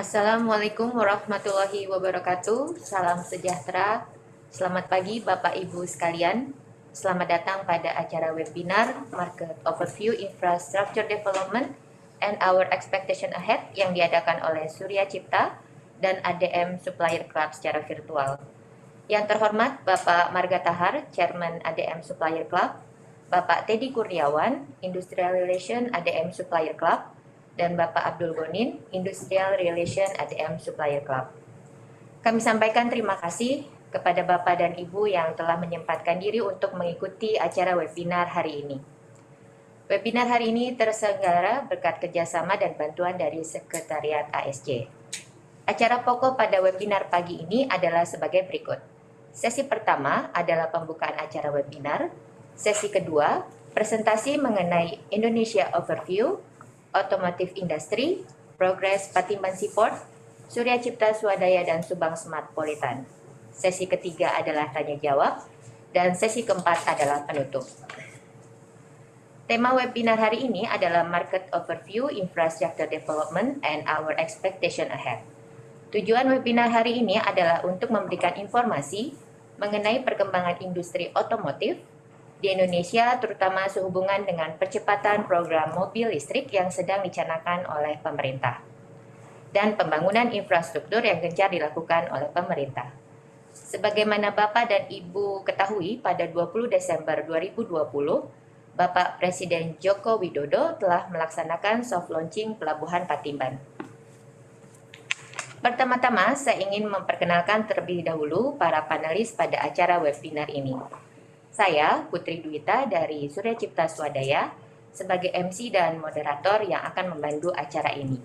Assalamualaikum warahmatullahi wabarakatuh. Salam sejahtera. Selamat pagi Bapak Ibu sekalian. Selamat datang pada acara webinar Market Overview Infrastructure Development and Our Expectation Ahead yang diadakan oleh Surya Cipta dan ADM Supplier Club secara virtual. Yang terhormat Bapak Marga Tahar, Chairman ADM Supplier Club, Bapak Teddy Kurniawan, Industrial Relation ADM Supplier Club, dan Bapak Abdul Gonin, Industrial Relation ADM Supplier Club. Kami sampaikan terima kasih kepada Bapak dan Ibu yang telah menyempatkan diri untuk mengikuti acara webinar hari ini. Webinar hari ini terselenggara berkat kerjasama dan bantuan dari Sekretariat ASC. Acara pokok pada webinar pagi ini adalah sebagai berikut. Sesi pertama adalah pembukaan acara webinar. Sesi kedua, presentasi mengenai Indonesia Overview, Automotive Industry, Progress Patimban Seaport, Surya Cipta Swadaya dan Subang Smart Politan. Sesi ketiga adalah tanya jawab, dan sesi keempat adalah penutup. Tema webinar hari ini adalah Market Overview, Infrastructure Development, and Our Expectation Ahead. Tujuan webinar hari ini adalah untuk memberikan informasi mengenai perkembangan industri otomotif di Indonesia, terutama sehubungan dengan percepatan program mobil listrik yang sedang dicanangkan oleh pemerintah dan pembangunan infrastruktur yang gencar dilakukan oleh pemerintah. Sebagaimana Bapak dan Ibu ketahui, pada 20 Desember 2020, Bapak Presiden Joko Widodo telah melaksanakan soft launching Pelabuhan Patimban. Pertama-tama, saya ingin memperkenalkan terlebih dahulu para panelis pada acara webinar ini. Saya, Putri Dwita dari Surya Cipta Swadaya, sebagai MC dan moderator yang akan membantu acara ini.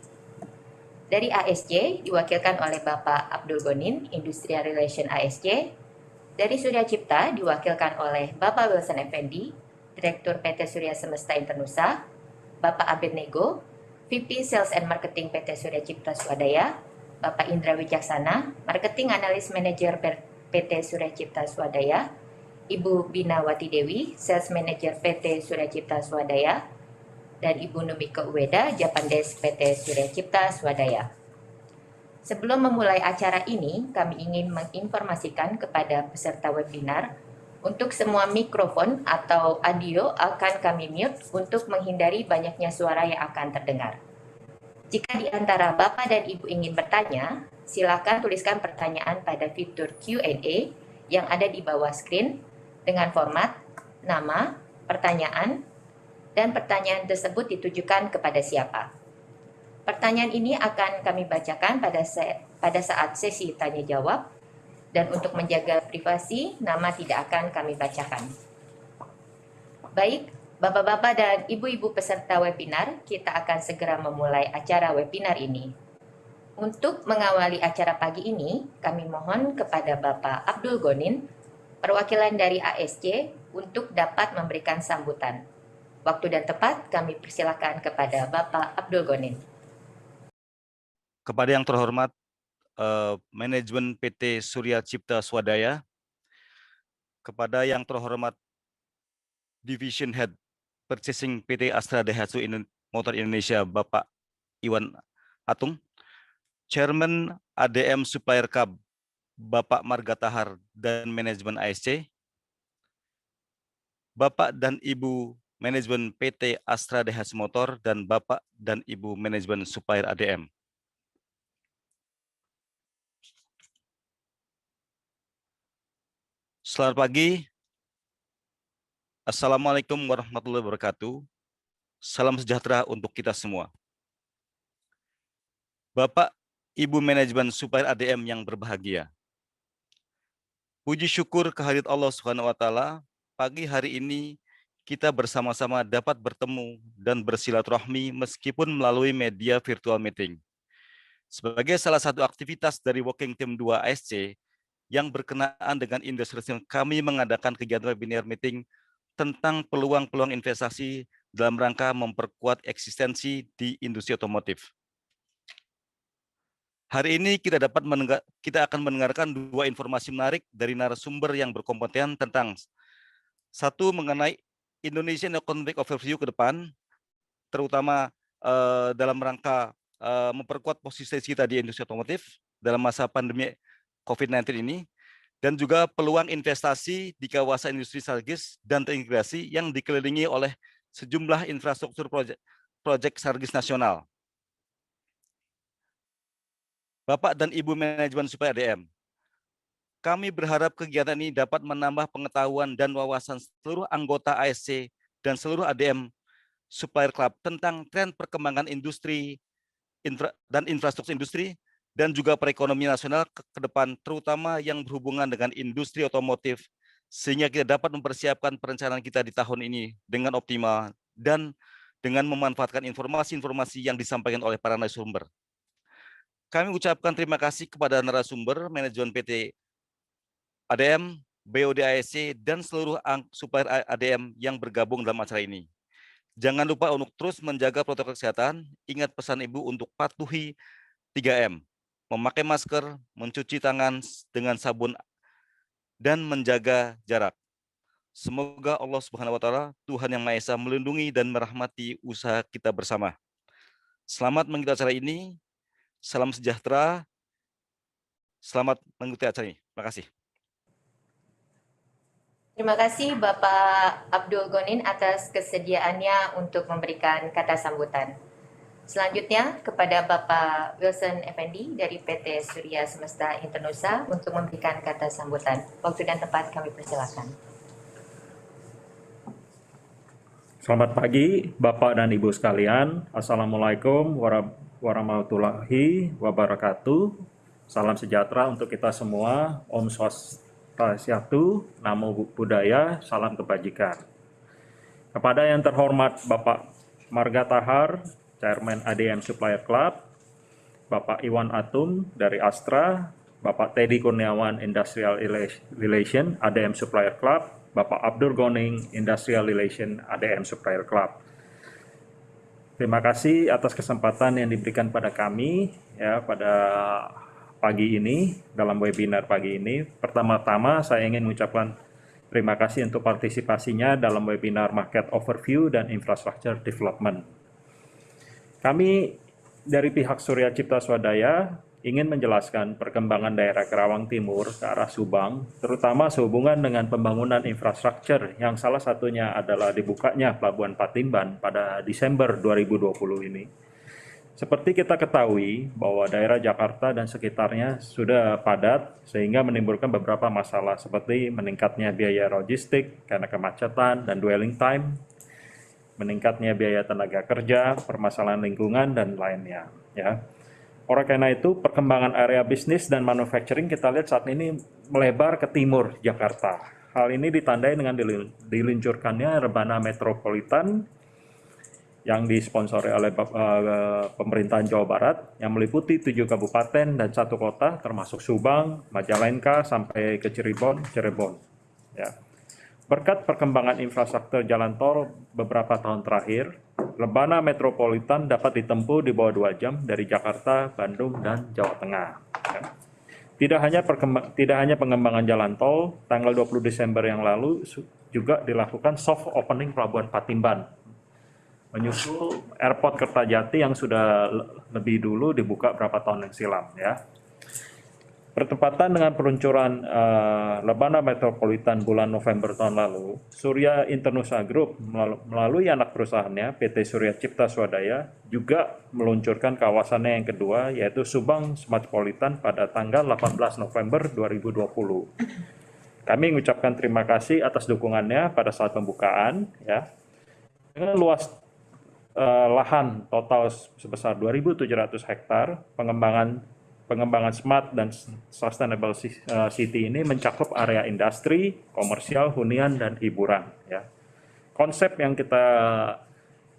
Dari ASC, diwakilkan oleh Bapak Abdul Gonin, Industrial Relation ASC. Dari Surya Cipta, diwakilkan oleh Bapak Wilson Effendi, Direktur PT Surya Semesta Internusa, Bapak Abed Nego, VP Sales and Marketing PT Surya Cipta Swadaya, Bapak Indra Wijaksana, Marketing Analyst Manager PT Surya Cipta Swadaya, Ibu Bina Wati Dewi, Sales Manager PT Surya Cipta Swadaya, dan Ibu Numika Uweda, Japandesk PT Surya Cipta Swadaya. Sebelum memulai acara ini, kami ingin menginformasikan kepada peserta webinar untuk semua mikrofon atau audio akan kami mute untuk menghindari banyaknya suara yang akan terdengar. Jika di antara Bapak dan Ibu ingin bertanya, silakan tuliskan pertanyaan pada fitur Q&A yang ada di bawah screen dengan format, nama, pertanyaan, dan pertanyaan tersebut ditujukan kepada siapa. Pertanyaan ini akan kami bacakan pada saat sesi tanya jawab, dan untuk menjaga privasi, nama tidak akan kami bacakan. Baik, Bapak-bapak dan Ibu-ibu peserta webinar, kita akan segera memulai acara webinar ini. Untuk mengawali acara pagi ini, kami mohon kepada Bapak Abdul Gonin, perwakilan dari ASC, untuk dapat memberikan sambutan. Waktu dan tempat kami persilakan kepada Bapak Abdul Gonin. Kepada yang terhormat manajemen PT Surya Cipta Swadaya, kepada yang terhormat Division Head Purchasing PT Astra Daihatsu Motor Indonesia, Bapak Iwan Atung, Chairman ADM Supplier Club, Bapak Marga Tahar dan manajemen ASC, Bapak dan Ibu manajemen PT Astra Daihatsu Motor, dan Bapak dan Ibu manajemen supplier ADM. Selamat pagi. Assalamualaikum warahmatullahi wabarakatuh. Salam sejahtera untuk kita semua. Bapak, Ibu manajemen supplier ADM yang berbahagia. Puji syukur kehadirat Allah Subhanahu wa taala, pagi hari ini kita bersama-sama dapat bertemu dan bersilaturahmi meskipun melalui media virtual meeting. Sebagai salah satu aktivitas dari Working Team 2 ASC yang berkenaan dengan industri, kami mengadakan kegiatan webinar meeting tentang peluang-peluang investasi dalam rangka memperkuat eksistensi di industri otomotif. Hari ini kita akan mendengarkan dua informasi menarik dari narasumber yang berkompeten tentang satu mengenai Indonesian Economic Overview ke depan, terutama dalam rangka memperkuat posisi kita di industri otomotif dalam masa pandemi COVID-19 ini, dan juga peluang investasi di kawasan industri strategis dan terintegrasi yang dikelilingi oleh sejumlah infrastruktur proyek strategis nasional. Bapak dan Ibu manajemen Super ADM, kami berharap kegiatan ini dapat menambah pengetahuan dan wawasan seluruh anggota ASC dan seluruh ADM Supplier Club tentang tren perkembangan industri dan infrastruktur industri dan juga perekonomian nasional ke depan, terutama yang berhubungan dengan industri otomotif, sehingga kita dapat mempersiapkan perencanaan kita di tahun ini dengan optimal dan dengan memanfaatkan informasi-informasi yang disampaikan oleh para narasumber. Kami ucapkan terima kasih kepada narasumber, manajemen PT ADM, BOD ASC, dan seluruh supplier ADM yang bergabung dalam acara ini. Jangan lupa untuk terus menjaga protokol kesehatan. Ingat pesan Ibu untuk patuhi 3M. Memakai masker, mencuci tangan dengan sabun, dan menjaga jarak. Semoga Allah Subhanahu wa Ta'ala, Tuhan Yang Maha Esa, melindungi dan merahmati usaha kita bersama. Selamat mengikuti acara ini. Salam sejahtera. Selamat mengikuti acara ini. Terima kasih. Terima kasih Bapak Abdul Gonin atas kesediaannya untuk memberikan kata sambutan. Selanjutnya kepada Bapak Wilson Effendi dari PT Surya Semesta Internusa untuk memberikan kata sambutan. Waktu dan tempat kami persilakan. Selamat pagi Bapak dan Ibu sekalian. Assalamualaikum warahmatullahi wabarakatuh. Salam sejahtera untuk kita semua. Om Swastiastu, Namo Buddhaya, salam kebajikan. Kepada yang terhormat Bapak Marga Tahar, Chairman ADM Supplier Club, Bapak Iwan Atum dari Astra, Bapak Teddy Kurniawan Industrial Relation ADM Supplier Club, Bapak Abdul Goning Industrial Relation ADM Supplier Club. Terima kasih atas kesempatan yang diberikan pada kami ya pada pagi ini, dalam webinar pagi ini. Pertama-tama saya ingin mengucapkan terima kasih untuk partisipasinya dalam webinar Market Overview dan Infrastructure Development. Kami dari pihak Surya Cipta Swadaya ingin menjelaskan perkembangan daerah Kerawang Timur ke arah Subang, terutama sehubungan dengan pembangunan infrastruktur yang salah satunya adalah dibukanya Pelabuhan Patimban pada Desember 2020 ini. Seperti kita ketahui bahwa daerah Jakarta dan sekitarnya sudah padat sehingga menimbulkan beberapa masalah seperti meningkatnya biaya logistik karena kemacetan dan dwelling time, meningkatnya biaya tenaga kerja, permasalahan lingkungan, dan lainnya. Ya. Oleh karena itu, perkembangan area bisnis dan manufacturing kita lihat saat ini melebar ke timur Jakarta. Hal ini ditandai dengan diluncurkannya Rebana Metropolitan yang disponsori oleh pemerintahan Jawa Barat yang meliputi 7 kabupaten dan 1 kota termasuk Subang, Majalengka, sampai ke Cirebon. Ya. Berkat perkembangan infrastruktur jalan tol beberapa tahun terakhir, Rebana Metropolitan dapat ditempuh di bawah 2 jam dari Jakarta, Bandung, dan Jawa Tengah. Tidak hanya pengembangan jalan tol, tanggal 20 Desember yang lalu juga dilakukan soft opening Pelabuhan Patimban, menyusul Airport Kertajati yang sudah lebih dulu dibuka beberapa tahun yang silam. Ya. Bertepatan dengan peluncuran Rebana Metropolitan bulan November tahun lalu, Surya Internusa Group melalui anak perusahaannya PT Surya Cipta Swadaya juga meluncurkan kawasannya yang kedua yaitu Subang Smartpolitan pada tanggal 18 November 2020. Kami mengucapkan terima kasih atas dukungannya pada saat pembukaan ya. Dengan luas lahan total sebesar 2.700 hektar, pengembangan smart dan sustainable city ini mencakup area industri, komersial, hunian, dan hiburan. Ya. Konsep yang kita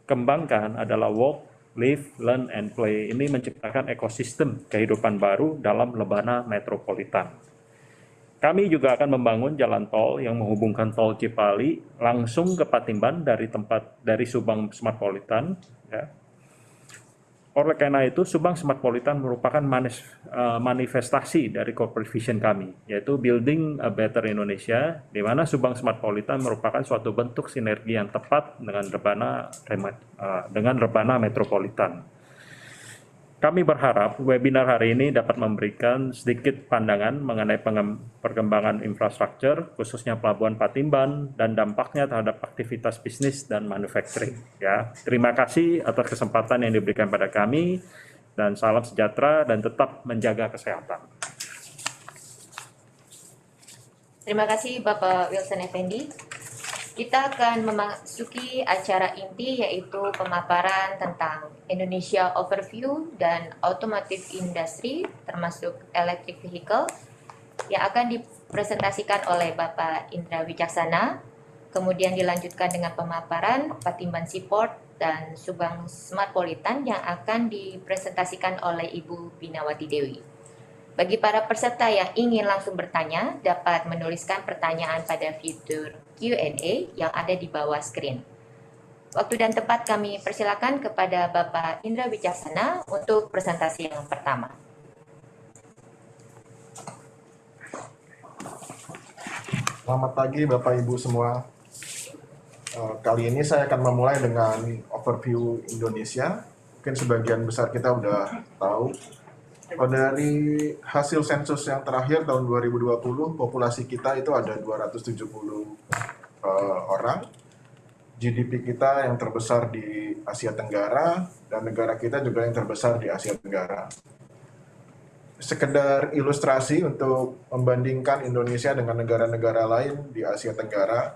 kembangkan adalah work, live, learn, and play. Ini menciptakan ekosistem kehidupan baru dalam Rebana Metropolitan. Kami juga akan membangun jalan tol yang menghubungkan tol Cipali langsung ke Patimban dari Subang Smartpolitan. Ya. Oleh karena itu, Subang Smartpolitan merupakan manifestasi dari corporate vision kami, yaitu Building a Better Indonesia, di mana Subang Smartpolitan merupakan suatu bentuk sinergi yang tepat dengan Rebana Metropolitan. Kami berharap webinar hari ini dapat memberikan sedikit pandangan mengenai perkembangan infrastruktur, khususnya Pelabuhan Patimban, dan dampaknya terhadap aktivitas bisnis dan manufacturing. Ya, terima kasih atas kesempatan yang diberikan pada kami, dan salam sejahtera dan tetap menjaga kesehatan. Terima kasih Bapak Wilson Effendi. Kita akan memasuki acara inti, yaitu pemaparan tentang Indonesia Overview dan Automotive Industry, termasuk Electric Vehicle, yang akan dipresentasikan oleh Bapak Indra Wicaksana, kemudian dilanjutkan dengan pemaparan Patimban Seaport dan Subang Smartpolitan yang akan dipresentasikan oleh Ibu Binawati Dewi. Bagi para peserta yang ingin langsung bertanya, dapat menuliskan pertanyaan pada fitur Q&A yang ada di bawah screen. Waktu dan tempat kami persilakan kepada Bapak Indra Wicaksana untuk presentasi yang pertama. Selamat pagi Bapak Ibu semua. Kali ini saya akan memulai dengan overview Indonesia. Mungkin sebagian besar kita udah tahu. Dari hasil sensus yang terakhir tahun 2020, populasi kita itu ada 270 orang. GDP kita yang terbesar di Asia Tenggara, dan negara kita juga yang terbesar di Asia Tenggara. Sekedar ilustrasi untuk membandingkan Indonesia dengan negara-negara lain di Asia Tenggara,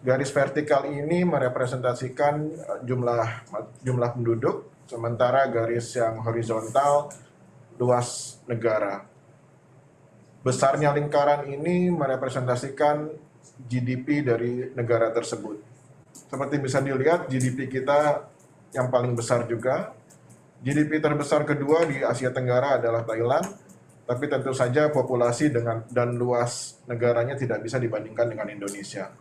garis vertikal ini merepresentasikan jumlah penduduk, sementara garis yang horizontal luas negara. Besarnya lingkaran ini merepresentasikan GDP dari negara tersebut. Seperti bisa dilihat, GDP kita yang paling besar juga. GDP terbesar kedua di Asia Tenggara adalah Thailand, tapi tentu saja populasi dan luas negaranya tidak bisa dibandingkan dengan Indonesia.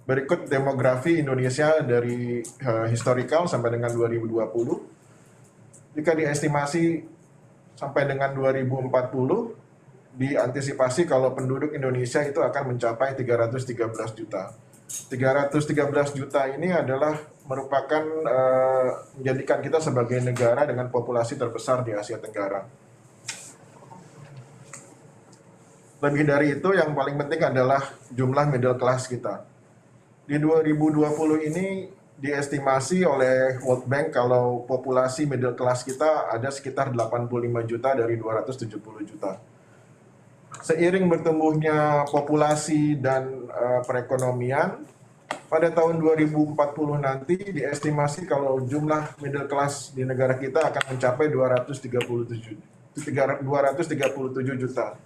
Berikut demografi Indonesia dari historical sampai dengan 2020. Jika diestimasi sampai dengan 2040, diantisipasi kalau penduduk Indonesia itu akan mencapai 313 juta. 313 juta ini adalah merupakan menjadikan kita sebagai negara dengan populasi terbesar di Asia Tenggara. Lebih dari itu, yang paling penting adalah jumlah middle class kita. Di 2020 ini diestimasi oleh World Bank kalau populasi middle class kita ada sekitar 85 juta dari 270 juta. Seiring bertumbuhnya populasi dan perekonomian, pada tahun 2040 nanti diestimasi kalau jumlah middle class di negara kita akan mencapai 237 juta.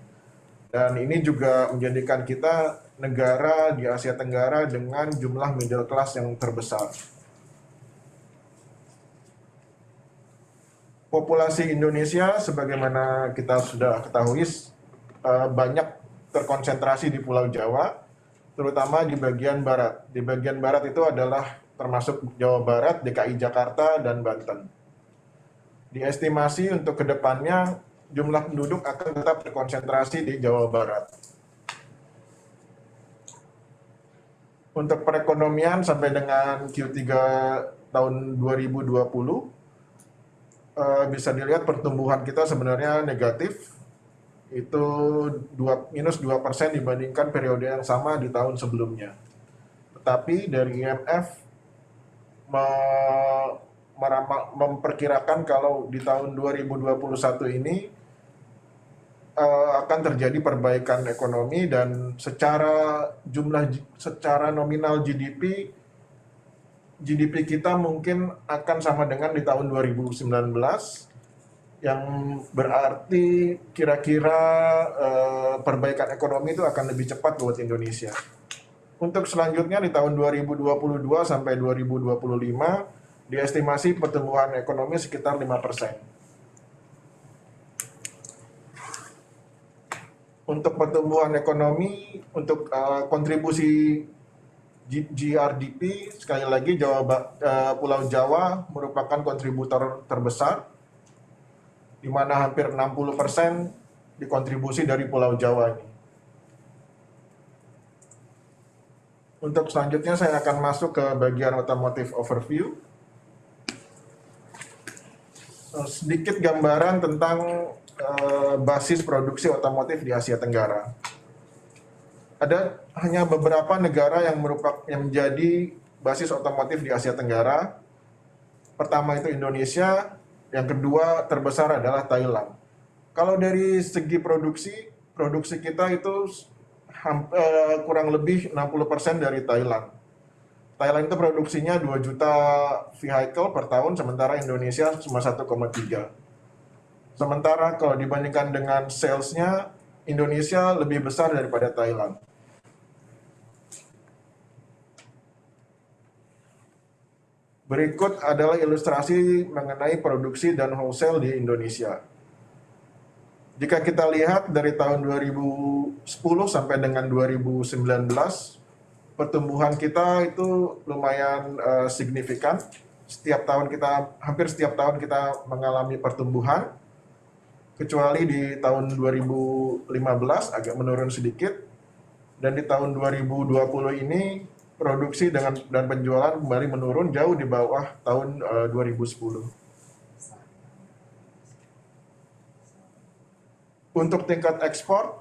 Dan ini juga menjadikan kita negara di Asia Tenggara dengan jumlah middle class yang terbesar. Populasi Indonesia, sebagaimana kita sudah ketahui, banyak terkonsentrasi di Pulau Jawa, terutama di bagian barat. Di bagian barat itu adalah termasuk Jawa Barat, DKI Jakarta, dan Banten. Diestimasi untuk kedepannya, jumlah penduduk akan tetap terkonsentrasi di Jawa Barat. Untuk perekonomian sampai dengan Q3 tahun 2020, bisa dilihat pertumbuhan kita sebenarnya negatif, itu minus 2% dibandingkan periode yang sama di tahun sebelumnya. Tetapi dari IMF memperkirakan kalau di tahun 2021 ini akan terjadi perbaikan ekonomi, dan secara nominal GDP kita mungkin akan sama dengan di tahun 2019, yang berarti kira-kira perbaikan ekonomi itu akan lebih cepat buat Indonesia. Untuk selanjutnya di tahun 2022 sampai 2025 diestimasi pertumbuhan ekonomi sekitar 5%. Untuk pertumbuhan ekonomi, untuk kontribusi GRDP, sekali lagi Pulau Jawa merupakan kontributor terbesar, di mana hampir 60% dikontribusi dari Pulau Jawa ini. Untuk selanjutnya saya akan masuk ke bagian otomotif overview. Sedikit gambaran tentang basis produksi otomotif di Asia Tenggara. Ada hanya beberapa negara yang menjadi basis otomotif di Asia Tenggara. Pertama itu Indonesia, yang kedua terbesar adalah Thailand. Kalau dari segi produksi kita itu kurang lebih 60% dari Thailand. Thailand itu produksinya 2 juta vehicle per tahun, sementara Indonesia cuma 1,3. Sementara kalau dibandingkan dengan sales-nya, Indonesia lebih besar daripada Thailand. Berikut adalah ilustrasi mengenai produksi dan wholesale di Indonesia. Jika kita lihat dari tahun 2010 sampai dengan 2019, pertumbuhan kita itu lumayan signifikan. Hampir setiap tahun kita mengalami pertumbuhan, kecuali di tahun 2015 agak menurun sedikit, dan di tahun 2020 ini produksi dan penjualan kembali menurun jauh di bawah tahun 2010. Untuk tingkat ekspor,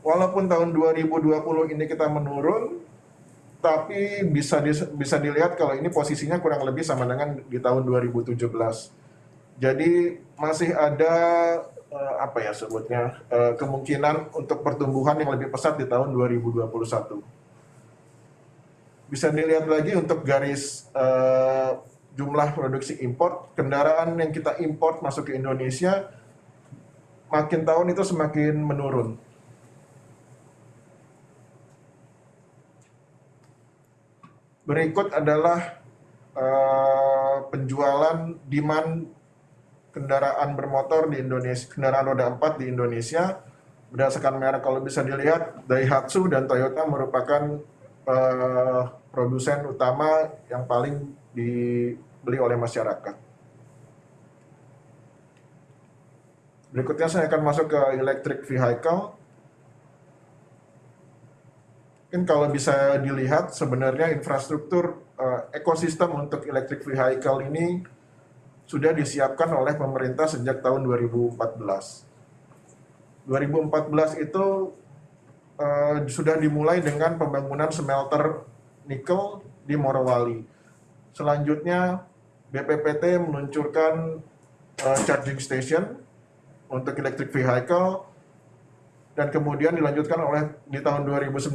walaupun tahun 2020 ini kita menurun, tapi bisa dilihat kalau ini posisinya kurang lebih sama dengan di tahun 2017. Jadi masih ada kemungkinan untuk pertumbuhan yang lebih pesat di tahun 2021. Bisa dilihat lagi untuk garis jumlah produksi import, kendaraan yang kita import masuk ke Indonesia, makin tahun itu semakin menurun. Berikut adalah penjualan demand kendaraan bermotor di Indonesia, kendaraan roda 4 di Indonesia. Berdasarkan merek, kalau bisa dilihat, Daihatsu dan Toyota merupakan produsen utama yang paling dibeli oleh masyarakat. Berikutnya saya akan masuk ke electric vehicle. Mungkin kalau bisa dilihat, sebenarnya infrastruktur ekosistem untuk electric vehicle ini sudah disiapkan oleh pemerintah sejak tahun 2014. 2014 itu sudah dimulai dengan pembangunan smelter nikel di Morowali. Selanjutnya BPPT meluncurkan charging station untuk electric vehicle, dan kemudian dilanjutkan di tahun 2019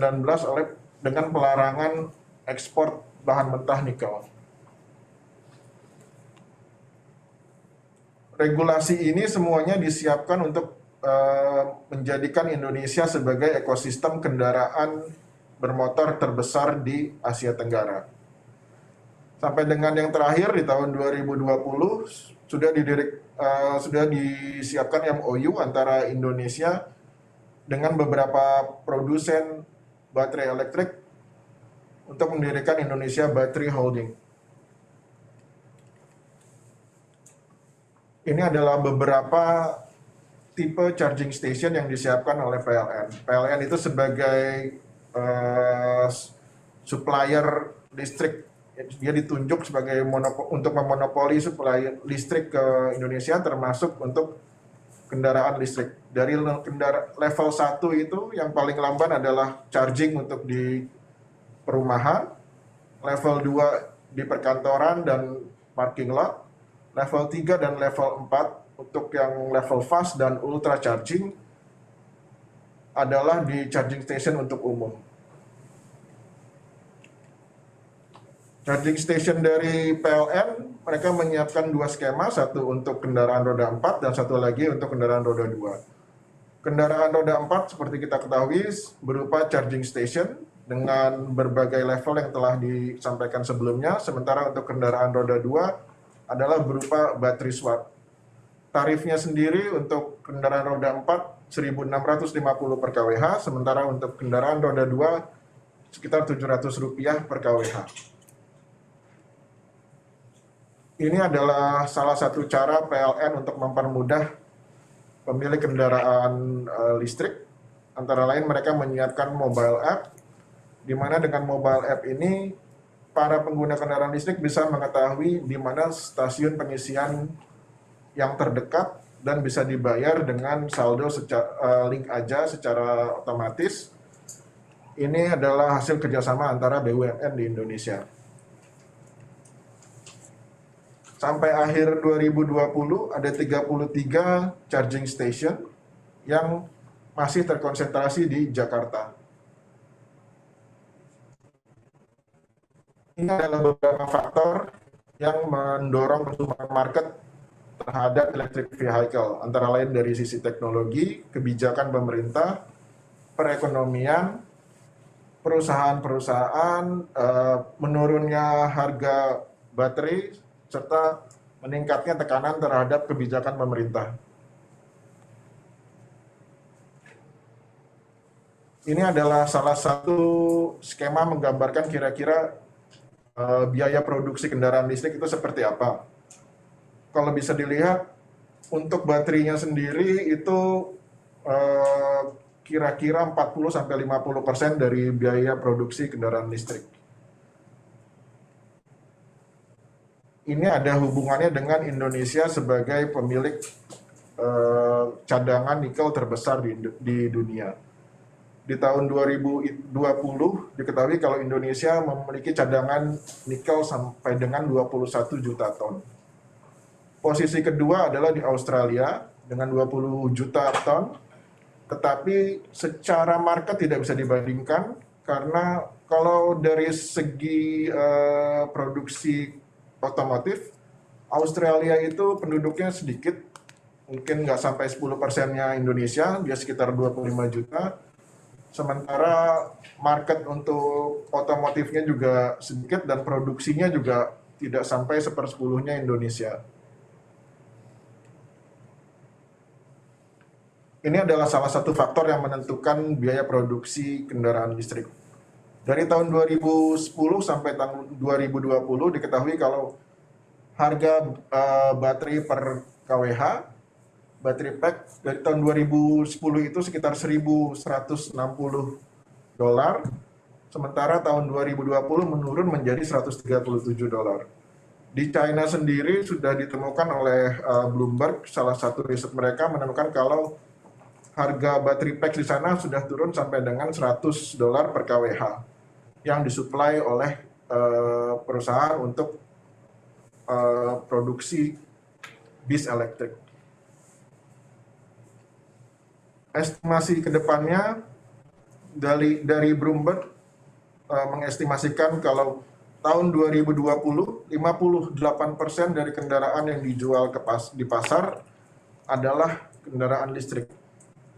dengan pelarangan ekspor bahan mentah nikel. Regulasi ini semuanya disiapkan untuk menjadikan Indonesia sebagai ekosistem kendaraan bermotor terbesar di Asia Tenggara. Sampai dengan yang terakhir di tahun 2020 sudah disiapkan MOU antara Indonesia dengan beberapa produsen baterai elektrik untuk mendirikan Indonesia Battery Holding. Ini adalah beberapa tipe charging station yang disiapkan oleh PLN. PLN itu sebagai supplier listrik, dia ditunjuk sebagai untuk memonopoli suplai listrik ke Indonesia, termasuk untuk kendaraan listrik. Dari level 1 itu yang paling lamban adalah charging untuk di perumahan, level 2 di perkantoran dan parking lot, level 3 dan level 4 untuk yang level fast dan ultra charging adalah di charging station untuk umum. Charging station dari PLN, mereka menyiapkan 2 skema, satu untuk kendaraan roda 4 dan satu lagi untuk kendaraan roda 2. Kendaraan roda 4 seperti kita ketahui berupa charging station dengan berbagai level yang telah disampaikan sebelumnya, sementara untuk kendaraan roda 2 adalah berupa battery swap. Tarifnya sendiri untuk kendaraan roda 4 1.650 per kWh, sementara untuk kendaraan roda 2 sekitar Rp700 per kWh. Ini adalah salah satu cara PLN untuk mempermudah pemilik kendaraan listrik. Antara lain mereka menyiapkan mobile app di mana dengan mobile app ini para pengguna kendaraan listrik bisa mengetahui di mana stasiun pengisian yang terdekat dan bisa dibayar dengan saldo link aja secara otomatis. Ini adalah hasil kerjasama antara BUMN di Indonesia. Sampai akhir 2020 ada 33 charging station yang masih terkonsentrasi di Jakarta. Ini adalah beberapa faktor yang mendorong pertumbuhan market terhadap electric vehicle, antara lain dari sisi teknologi, kebijakan pemerintah, perekonomian, perusahaan-perusahaan, menurunnya harga baterai, serta meningkatnya tekanan terhadap kebijakan pemerintah. Ini adalah salah satu skema menggambarkan kira-kira biaya produksi kendaraan listrik itu seperti apa. Kalau bisa dilihat, untuk baterainya sendiri itu kira-kira 40-50% dari biaya produksi kendaraan listrik. Ini ada hubungannya dengan Indonesia sebagai pemilik cadangan nikel terbesar di dunia. Di tahun 2020 diketahui kalau Indonesia memiliki cadangan nikel sampai dengan 21 juta ton. Posisi kedua adalah di Australia dengan 20 juta ton, tetapi secara market tidak bisa dibandingkan karena kalau dari segi produksi otomotif, Australia itu penduduknya sedikit, mungkin nggak sampai 10%-nya Indonesia, dia sekitar 25 juta. Sementara market untuk otomotifnya juga sedikit dan produksinya juga tidak sampai 1/10-nya Indonesia. Ini adalah salah satu faktor yang menentukan biaya produksi kendaraan listrik. Dari tahun 2010 sampai tahun 2020 diketahui kalau harga baterai per kWh, baterai pack dari tahun 2010 itu sekitar $1.160, sementara tahun 2020 menurun menjadi $137. Di China sendiri sudah ditemukan oleh Bloomberg, salah satu riset mereka menemukan kalau harga baterai pack di sana sudah turun sampai dengan $100 per kWh yang disuplai oleh perusahaan untuk produksi bis elektrik. Estimasi ke depannya dari Bloomberg mengestimasikan kalau tahun 2020 58% dari kendaraan yang dijual di pasar adalah kendaraan listrik.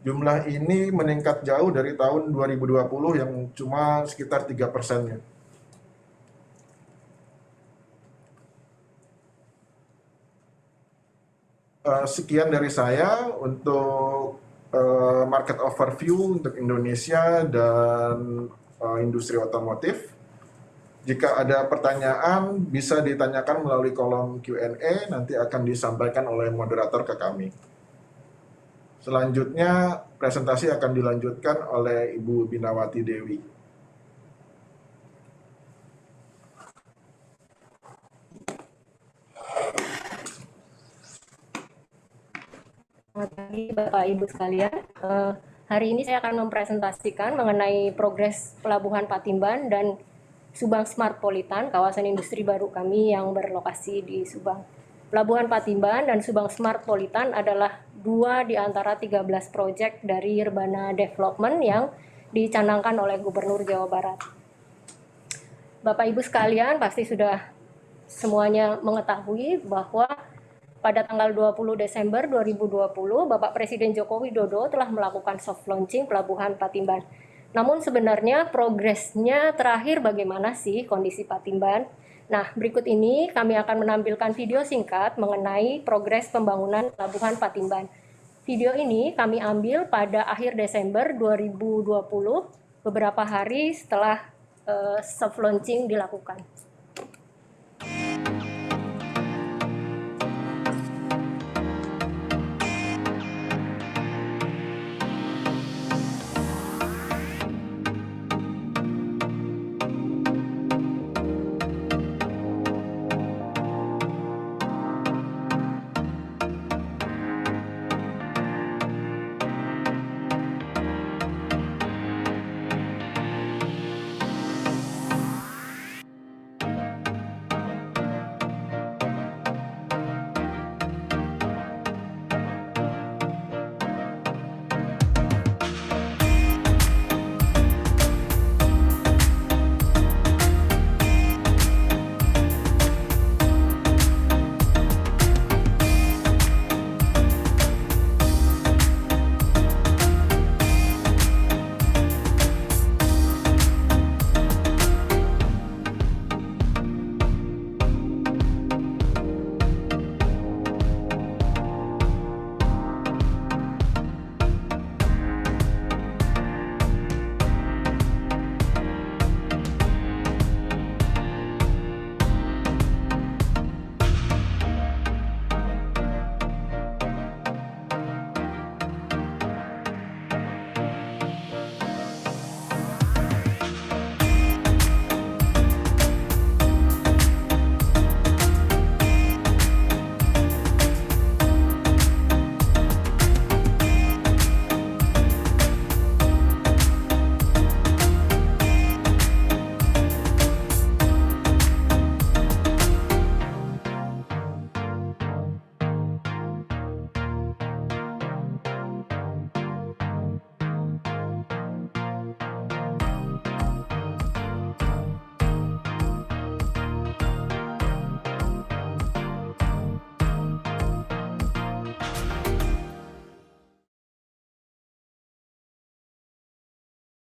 Jumlah ini meningkat jauh dari tahun 2020 yang cuma sekitar 3%-nya. Sekian dari saya untuk market overview untuk Indonesia dan industri otomotif. Jika ada pertanyaan, bisa ditanyakan melalui kolom Q&A, nanti akan disampaikan oleh moderator ke kami. Selanjutnya, presentasi akan dilanjutkan oleh Ibu Binawati Dewi. Selamat pagi Bapak Ibu sekalian. Hari ini saya akan mempresentasikan mengenai progres Pelabuhan Patimban dan Subang Smartpolitan, kawasan industri baru kami yang berlokasi di Subang. Pelabuhan Patimban dan Subang Smartpolitan adalah 2 di antara 13 proyek dari Rebana Development yang dicanangkan oleh Gubernur Jawa Barat. Bapak Ibu sekalian pasti sudah semuanya mengetahui bahwa pada tanggal 20 Desember 2020, Bapak Presiden Joko Widodo telah melakukan soft launching Pelabuhan Patimban. Namun sebenarnya progresnya terakhir bagaimana sih kondisi Patimban? Nah, berikut ini kami akan menampilkan video singkat mengenai progres pembangunan Pelabuhan Patimban. Video ini kami ambil pada akhir Desember 2020, beberapa hari setelah soft launching dilakukan.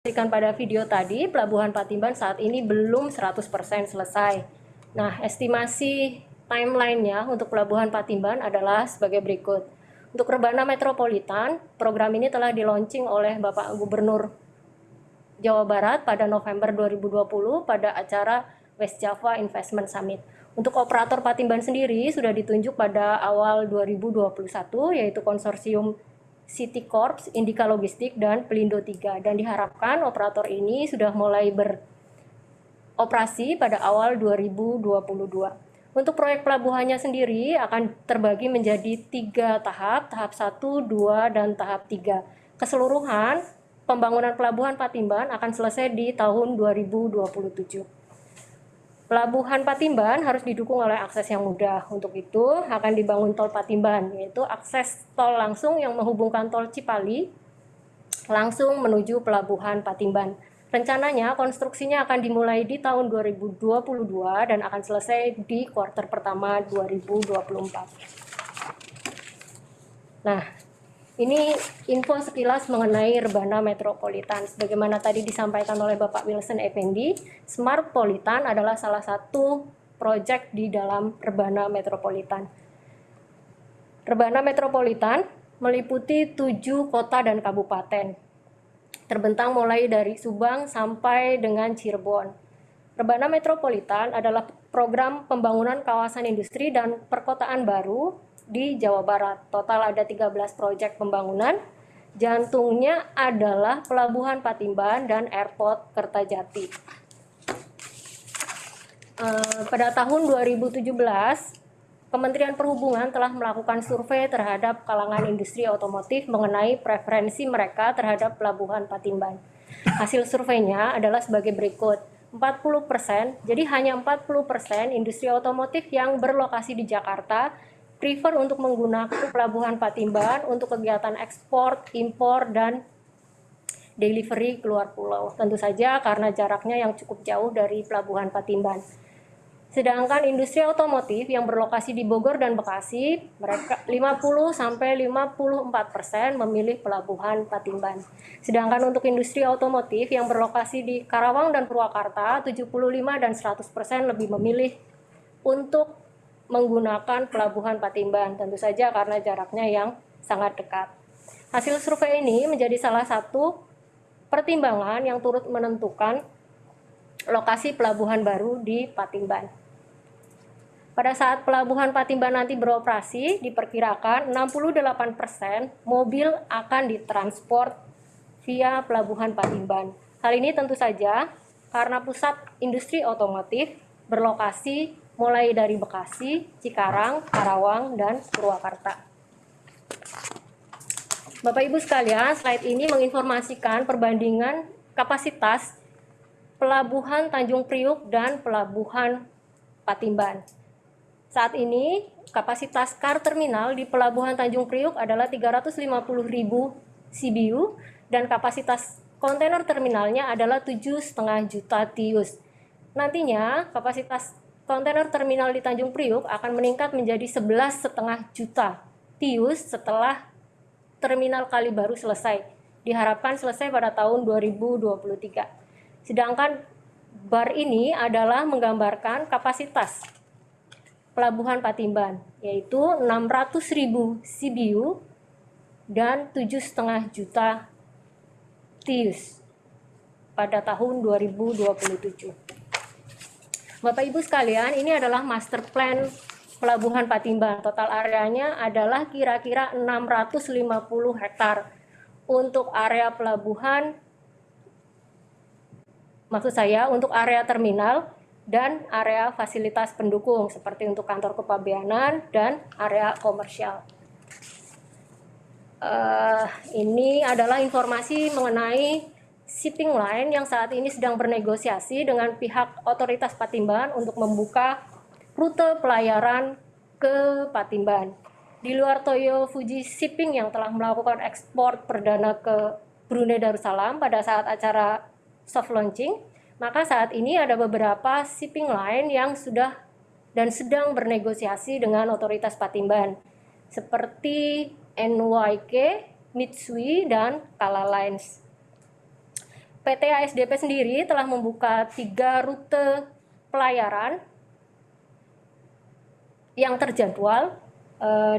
Berikan pada video tadi, Pelabuhan Patimban saat ini belum 100% selesai. Nah, estimasi timeline-nya untuk Pelabuhan Patimban adalah sebagai berikut. Untuk Rebana Metropolitan, program ini telah di-launching oleh Bapak Gubernur Jawa Barat pada November 2020 pada acara West Java Investment Summit. Untuk operator Patimban sendiri sudah ditunjuk pada awal 2021, yaitu konsorsium City Corps, Indika Logistik, dan Pelindo 3. Dan diharapkan operator ini sudah mulai beroperasi pada awal 2022. Untuk proyek pelabuhannya sendiri akan terbagi menjadi 3 tahap, tahap 1, 2, dan tahap 3. Keseluruhan pembangunan Pelabuhan Patimban akan selesai di tahun 2027. Pelabuhan Patimban harus didukung oleh akses yang mudah. Untuk itu akan dibangun tol Patimban, yaitu akses tol langsung yang menghubungkan tol Cipali langsung menuju Pelabuhan Patimban. Rencananya konstruksinya akan dimulai di tahun 2022 dan akan selesai di kuartal pertama 2024. Nah, ini info sekilas mengenai Rebana Metropolitan. Sebagaimana tadi disampaikan oleh Bapak Wilson Effendi, Smart Politan adalah salah satu proyek di dalam Rebana Metropolitan. Rebana Metropolitan meliputi 7 kota dan kabupaten, terbentang mulai dari Subang sampai dengan Cirebon. Rebana Metropolitan adalah program pembangunan kawasan industri dan perkotaan baru di Jawa Barat. Total ada 13 proyek pembangunan. Jantungnya adalah Pelabuhan Patimban dan Airport Kertajati. Pada tahun 2017, Kementerian Perhubungan telah melakukan survei terhadap kalangan industri otomotif mengenai preferensi mereka terhadap Pelabuhan Patimban. Hasil surveinya adalah sebagai berikut. 40%, jadi hanya 40% industri otomotif yang berlokasi di Jakarta prefer untuk menggunakan Pelabuhan Patimban untuk kegiatan ekspor, impor, dan delivery keluar pulau. Tentu saja karena jaraknya yang cukup jauh dari Pelabuhan Patimban. Sedangkan industri otomotif yang berlokasi di Bogor dan Bekasi, mereka 50-54% memilih Pelabuhan Patimban. Sedangkan untuk industri otomotif yang berlokasi di Karawang dan Purwakarta, 75 dan 100% lebih memilih untuk menggunakan Pelabuhan Patimban, tentu saja karena jaraknya yang sangat dekat. Hasil survei ini menjadi salah satu pertimbangan yang turut menentukan lokasi pelabuhan baru di Patimban. Pada saat Pelabuhan Patimban nanti beroperasi, diperkirakan 68% mobil akan ditransport via Pelabuhan Patimban. Hal ini tentu saja karena pusat industri otomotif berlokasi mulai dari Bekasi, Cikarang, Karawang, dan Purwakarta. Bapak Ibu sekalian, slide ini menginformasikan perbandingan kapasitas Pelabuhan Tanjung Priuk dan Pelabuhan Patimban. Saat ini, kapasitas car terminal di Pelabuhan Tanjung Priuk adalah 350.000 CBU dan kapasitas kontainer terminalnya adalah 7,5 juta TEUs. Nantinya, kapasitas kontainer terminal di Tanjung Priuk akan meningkat menjadi 11,5 juta TEUs setelah terminal Kali Baru selesai. Diharapkan selesai pada tahun 2023. Sedangkan bar ini adalah menggambarkan kapasitas Pelabuhan Patimban, yaitu 600.000 CBU dan 7,5 juta TEUs pada tahun 2027. Bapak Ibu sekalian, ini adalah master plan Pelabuhan Patimban. Total areanya adalah kira-kira 650 hektar. Untuk area pelabuhan, maksud saya untuk area terminal dan area fasilitas pendukung seperti untuk kantor kepabeanan dan area komersial. Ini adalah informasi mengenai shipping line yang saat ini sedang bernegosiasi dengan pihak otoritas Patimban untuk membuka rute pelayaran ke Patimban. Di luar Toyo Fuji Shipping yang telah melakukan ekspor perdana ke Brunei Darussalam pada saat acara soft launching, maka saat ini ada beberapa shipping line yang sudah dan sedang bernegosiasi dengan otoritas Patimban, seperti NYK, Mitsui, dan Kala Lines. PT ASDP sendiri telah membuka 3 rute pelayaran yang terjadwal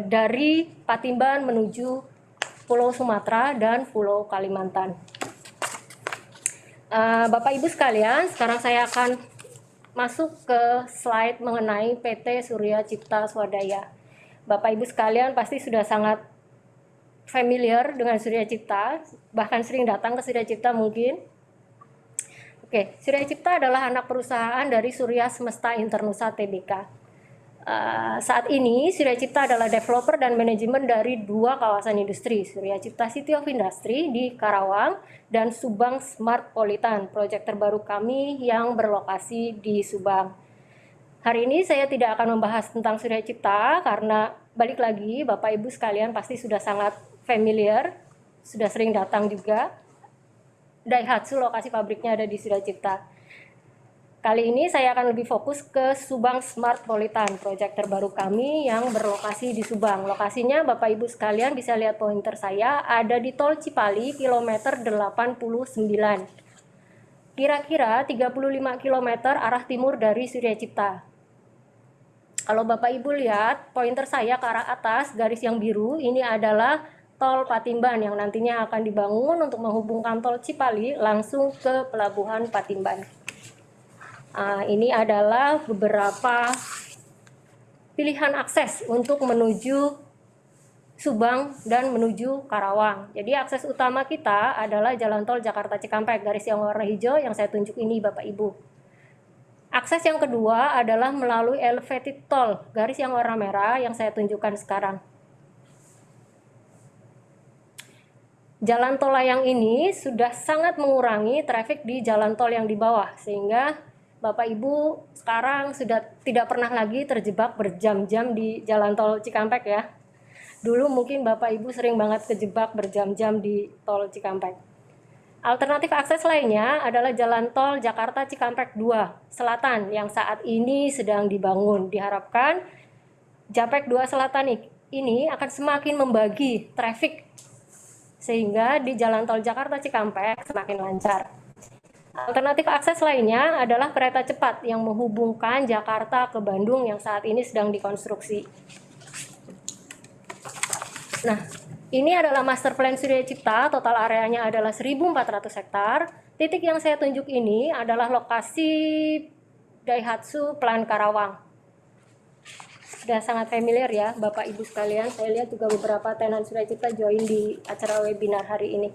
dari Patimban menuju Pulau Sumatera dan Pulau Kalimantan. Bapak Ibu sekalian, sekarang saya akan masuk ke slide mengenai PT Surya Cipta Swadaya. Bapak Ibu sekalian pasti sudah sangat familiar dengan Surya Cipta, bahkan sering datang ke Surya Cipta mungkin. Oke, Surya Cipta adalah anak perusahaan dari Surya Semesta Internusa Tbk. Saat ini Surya Cipta adalah developer dan manajemen dari 2 kawasan industri, Surya Cipta City of Industry di Karawang dan Subang Smart Politan, proyek terbaru kami yang berlokasi di Subang. Hari ini saya tidak akan membahas tentang Surya Cipta karena balik lagi Bapak Ibu sekalian pasti sudah sangat familiar, sudah sering datang juga. Daihatsu lokasi pabriknya ada di Surya Cipta. Kali ini saya akan lebih fokus ke Subang Smart Politan, proyek terbaru kami yang berlokasi di Subang. Lokasinya Bapak Ibu sekalian bisa lihat pointer saya ada di Tol Cipali kilometer 89. Kira-kira 35 km arah timur dari Surya Cipta. Kalau Bapak Ibu lihat pointer saya ke arah atas, garis yang biru ini adalah Tol Patimban yang nantinya akan dibangun untuk menghubungkan Tol Cipali langsung ke Pelabuhan Patimban. Ini adalah beberapa pilihan akses untuk menuju Subang dan menuju Karawang. Jadi akses utama kita adalah Jalan Tol Jakarta Cikampek, garis yang warna hijau yang saya tunjuk ini Bapak Ibu. Akses yang kedua adalah melalui elevated toll, garis yang warna merah yang saya tunjukkan sekarang. Jalan tol layang ini sudah sangat mengurangi traffic di jalan tol yang di bawah, sehingga Bapak Ibu sekarang sudah tidak pernah lagi terjebak berjam-jam di jalan tol Cikampek ya. Dulu mungkin Bapak Ibu sering banget kejebak berjam-jam di tol Cikampek. Alternatif akses lainnya adalah jalan tol Jakarta Cikampek 2 Selatan yang saat ini sedang dibangun. Diharapkan Japek 2 Selatan ini akan semakin membagi traffic sehingga di jalan tol Jakarta Cikampek semakin lancar. Alternatif akses lainnya adalah kereta cepat yang menghubungkan Jakarta ke Bandung yang saat ini sedang dikonstruksi. Nah, ini adalah master plan Surya Cipta, total areanya adalah 1.400 hektar. Titik yang saya tunjuk ini adalah lokasi Daihatsu Plan Karawang. Sudah sangat familiar ya Bapak Ibu sekalian, saya lihat juga beberapa tenan Surya Cipta join di acara webinar hari ini.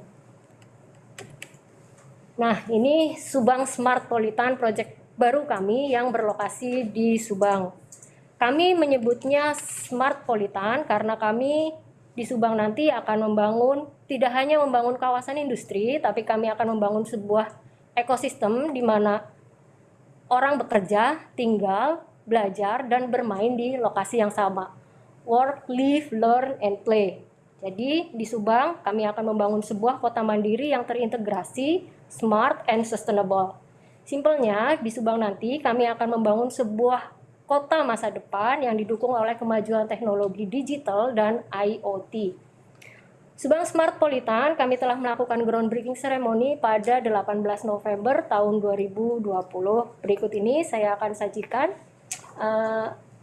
Nah, ini Subang Smart Politan, proyek baru kami yang berlokasi di Subang. Kami menyebutnya Smart Politan karena kami di Subang nanti akan membangun, tidak hanya membangun kawasan industri, tapi kami akan membangun sebuah ekosistem di mana orang bekerja, tinggal, belajar, dan bermain di lokasi yang sama. Work, live, learn, and play. Jadi di Subang kami akan membangun sebuah kota mandiri yang terintegrasi, smart, and sustainable. Simpelnya, di Subang nanti kami akan membangun sebuah kota masa depan yang didukung oleh kemajuan teknologi digital dan IoT. Subang Smart Politan kami telah melakukan groundbreaking ceremony pada 18 November tahun 2020. Berikut ini saya akan sajikan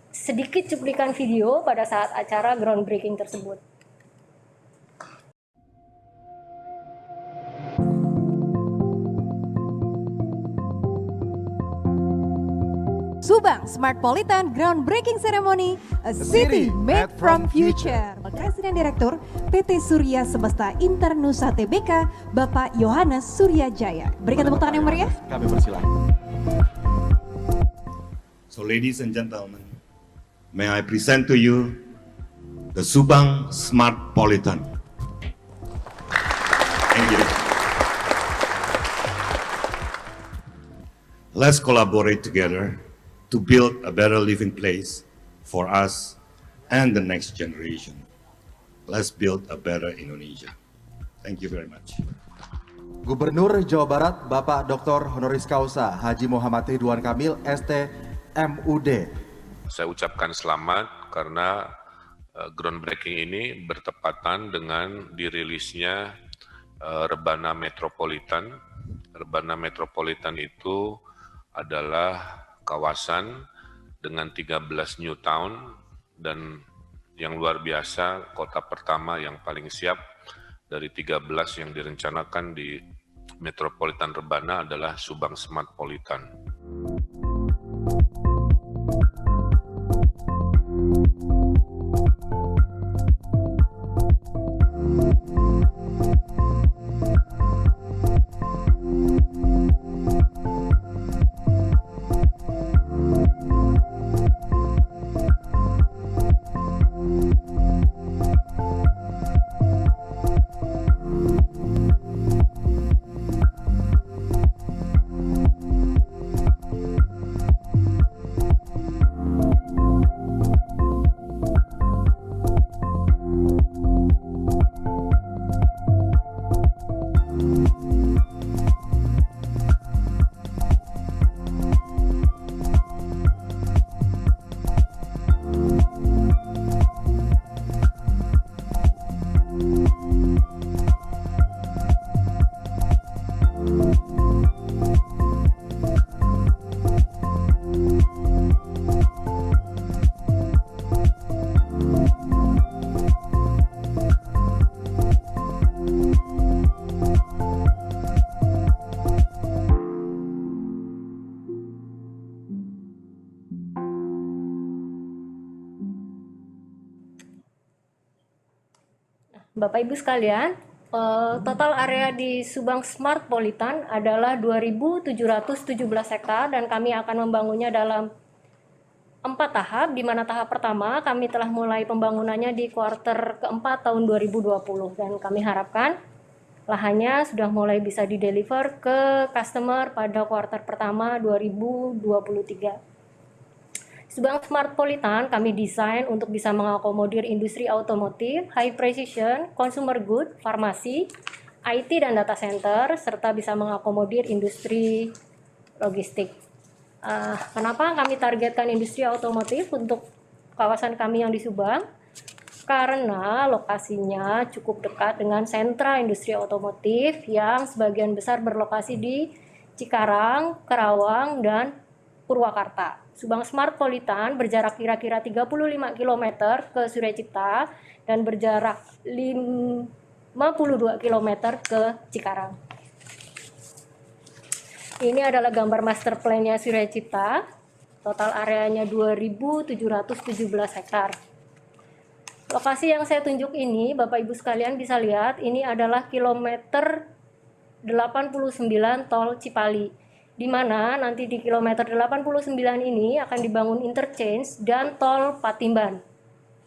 sedikit cuplikan video pada saat acara groundbreaking tersebut. Subang Smart Politan Groundbreaking Ceremony, a city made from future. Presiden Direktur PT Surya Semesta Internusa Tbk, Bapak Yohanes Suryajaya. Berikan tepuk tangan yang meriah. Kami persilakan. So ladies and gentlemen, may I present to you the Subang Smart Politan. Thank you. Let's collaborate together to build a better living place for us and the next generation. Let's build a better Indonesia. Thank you very much. Gubernur Jawa Barat Bapak Dr. Honoris Causa Haji Muhammad Ridwan Kamil, ST, MUD. Saya ucapkan selamat karena groundbreaking ini bertepatan dengan dirilisnya Rebana Metropolitan Rebana Metropolitan itu adalah kawasan dengan 13 new town dan yang luar biasa, kota pertama yang paling siap dari 13 yang direncanakan di Metropolitan Rebana adalah Subang Smartpolitan. Bapak Ibu sekalian, total area di Subang Smartpolitan adalah 2.717 hektar dan kami akan membangunnya dalam 4 tahap, di mana tahap pertama kami telah mulai pembangunannya di kuarter keempat tahun 2020 dan kami harapkan lahannya sudah mulai bisa dideliver ke customer pada kuarter pertama 2023. Subang Smartpolitan kami desain untuk bisa mengakomodir industri otomotif, high precision, consumer good, farmasi, IT dan data center, serta bisa mengakomodir industri logistik. Kenapa kami targetkan industri otomotif untuk kawasan kami yang di Subang? Karena lokasinya cukup dekat dengan sentra industri otomotif yang sebagian besar berlokasi di Cikarang, Karawang, dan Purwakarta. Subang Smartpolitan berjarak kira-kira 35 km ke Surya Cipta dan berjarak 52 km ke Cikarang. Ini adalah gambar master plan-nya Surya Cipta. Total areanya 2.717 hektar. Lokasi yang saya tunjuk ini, Bapak Ibu sekalian bisa lihat, ini adalah kilometer 89 tol Cipali, di mana nanti di kilometer 89 ini akan dibangun interchange dan tol Patimban.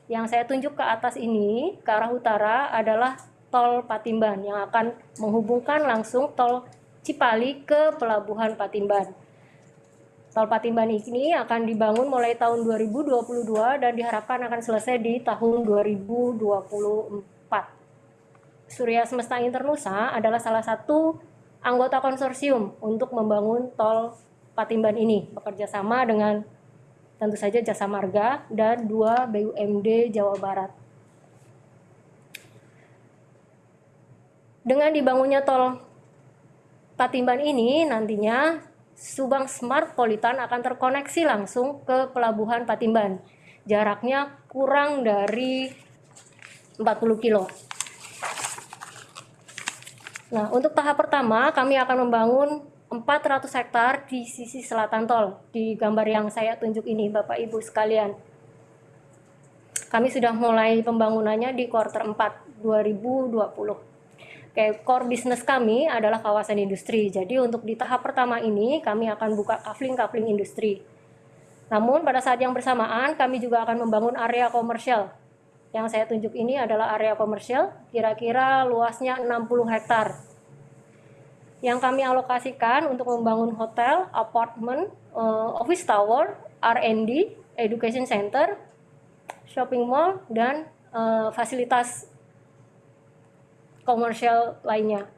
Yang saya tunjuk ke atas ini, ke arah utara adalah tol Patimban yang akan menghubungkan langsung tol Cipali ke Pelabuhan Patimban. Tol Patimban ini akan dibangun mulai tahun 2022 dan diharapkan akan selesai di tahun 2024. Surya Semesta Internusa adalah salah satu anggota konsorsium untuk membangun tol Patimban ini, bekerja sama dengan tentu saja Jasa Marga dan 2 BUMD Jawa Barat. Dengan dibangunnya tol Patimban ini, nantinya Subang Smartpolitan akan terkoneksi langsung ke Pelabuhan Patimban. Jaraknya kurang dari 40 kilo. Nah, untuk tahap pertama kami akan membangun 400 hektar di sisi selatan tol. Di gambar yang saya tunjuk ini, Bapak Ibu sekalian. Kami sudah mulai pembangunannya di kuarter 4 2020. Core bisnis kami adalah kawasan industri. Jadi untuk di tahap pertama ini kami akan buka coupling industri. Namun pada saat yang bersamaan kami juga akan membangun area komersial. Yang saya tunjuk ini adalah area komersial, kira-kira luasnya 60 hektar. Yang kami alokasikan untuk membangun hotel, apartemen, office tower, R&D, education center, shopping mall, dan fasilitas komersial lainnya.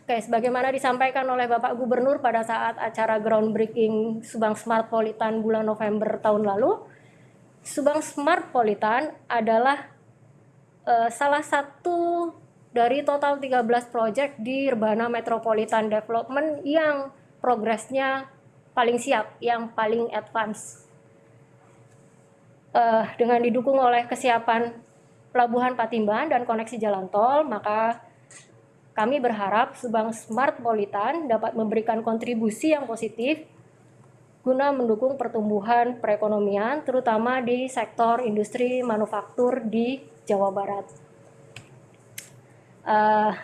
Oke, sebagaimana disampaikan oleh Bapak Gubernur pada saat acara groundbreaking Subang Smartpolitan bulan November tahun lalu, Subang Smartpolitan adalah salah satu dari total 13 proyek di Rebana Metropolitan Development yang progresnya paling siap, yang paling advance. Dengan didukung oleh kesiapan Pelabuhan Patimban dan koneksi jalan tol, maka kami berharap Subang Smart Politan dapat memberikan kontribusi yang positif guna mendukung pertumbuhan perekonomian, terutama di sektor industri manufaktur di Jawa Barat.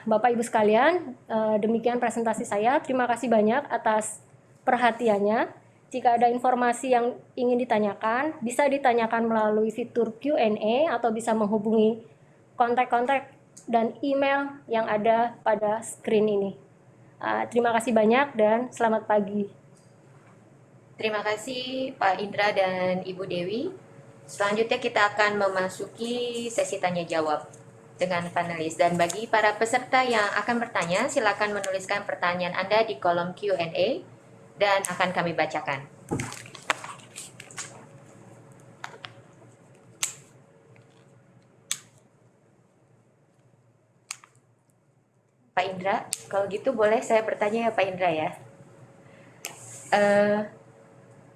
Bapak Ibu sekalian, demikian presentasi saya. Terima kasih banyak atas perhatiannya. Jika ada informasi yang ingin ditanyakan, bisa ditanyakan melalui fitur Q&A atau bisa menghubungi kontak-kontak dan email yang ada pada screen ini. Terima kasih banyak dan selamat pagi. Terima kasih Pak Indra dan Ibu Dewi. Selanjutnya kita akan memasuki sesi tanya jawab dengan panelis. Dan bagi para peserta yang akan bertanya, silakan menuliskan pertanyaan Anda di kolom Q&A dan akan kami bacakan. Pak Indra, kalau gitu boleh saya bertanya ya Pak Indra ya.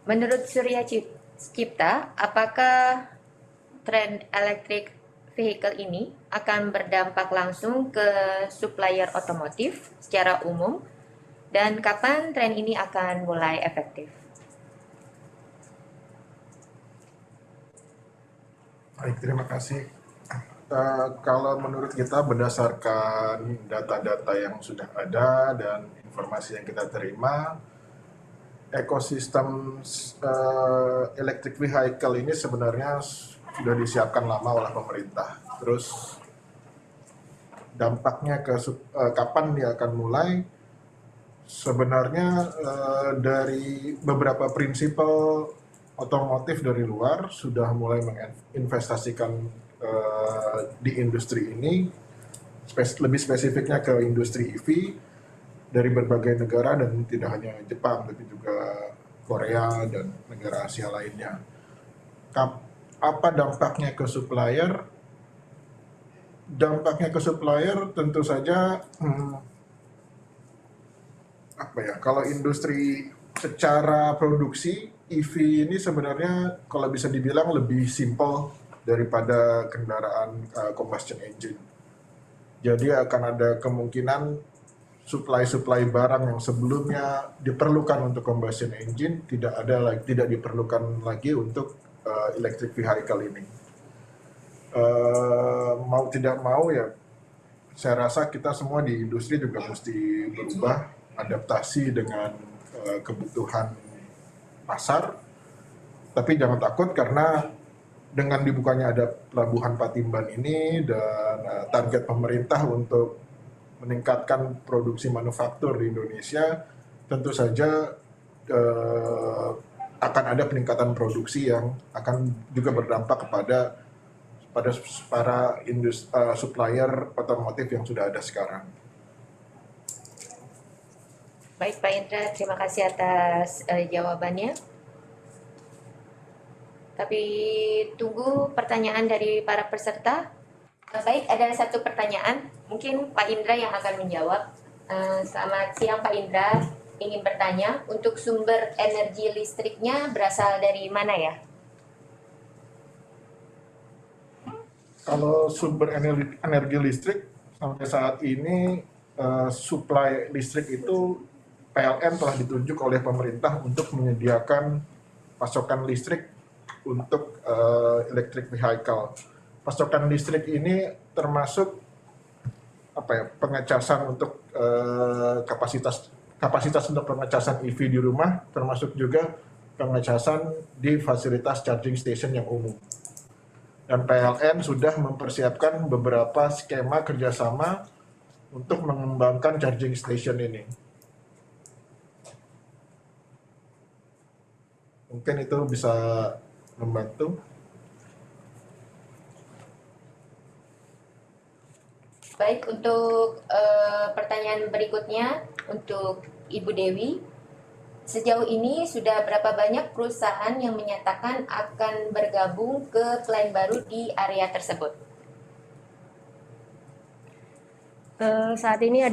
Menurut Surya Cipta, apakah tren electric vehicle ini akan berdampak langsung ke supplier otomotif secara umum dan kapan tren ini akan mulai efektif? Baik, terima kasih. Kalau menurut kita berdasarkan data-data yang sudah ada dan informasi yang kita terima, ekosistem electric vehicle ini sebenarnya sudah disiapkan lama oleh pemerintah. Terus dampaknya ke kapan dia akan mulai? Sebenarnya dari beberapa prinsipal otomotif dari luar sudah mulai menginvestasikan di industri ini, lebih spesifiknya ke industri EV dari berbagai negara dan tidak hanya Jepang tapi juga Korea dan negara Asia lainnya. Apa dampaknya ke supplier? Dampaknya ke supplier tentu saja kalau industri secara produksi EV ini sebenarnya kalau bisa dibilang lebih simple daripada kendaraan combustion engine. Jadi akan ada kemungkinan supply barang yang sebelumnya diperlukan untuk combustion engine tidak diperlukan lagi untuk electric vehicle ini. Mau tidak mau ya, saya rasa kita semua di industri juga mesti berubah, adaptasi dengan kebutuhan pasar. Tapi jangan takut karena dengan dibukanya ada Pelabuhan Patimban ini dan target pemerintah untuk meningkatkan produksi manufaktur di Indonesia, tentu saja akan ada peningkatan produksi yang akan juga berdampak kepada para supplier otomotif yang sudah ada sekarang. Baik Pak Indra, terima kasih atas jawabannya. Tapi tunggu pertanyaan dari para peserta. Baik, ada satu pertanyaan. Mungkin Pak Indra yang akan menjawab. Selamat siang Pak Indra. Ingin bertanya, untuk sumber energi listriknya berasal dari mana ya? Kalau sumber energi listrik, sampai saat ini supply listrik itu PLN telah ditunjuk oleh pemerintah untuk menyediakan pasokan listrik untuk electric vehicle. Pasokan listrik ini termasuk pengecasan untuk kapasitas untuk pengecasan EV di rumah, termasuk juga pengecasan di fasilitas charging station yang umum. Dan PLN sudah mempersiapkan beberapa skema kerjasama untuk mengembangkan charging station ini. Mungkin itu bisa membantu. Baik, untuk pertanyaan berikutnya untuk Ibu Dewi. Sejauh ini sudah berapa banyak perusahaan yang menyatakan akan bergabung ke plan baru di area tersebut? Saat ini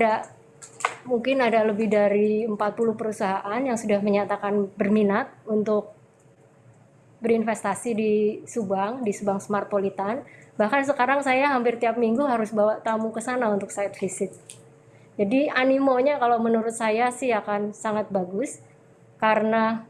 mungkin ada lebih dari 40 perusahaan yang sudah menyatakan berminat untuk berinvestasi di Subang Smartpolitan. Bahkan sekarang saya hampir tiap minggu harus bawa tamu ke sana untuk site visit. Jadi animonya kalau menurut saya sih akan sangat bagus, karena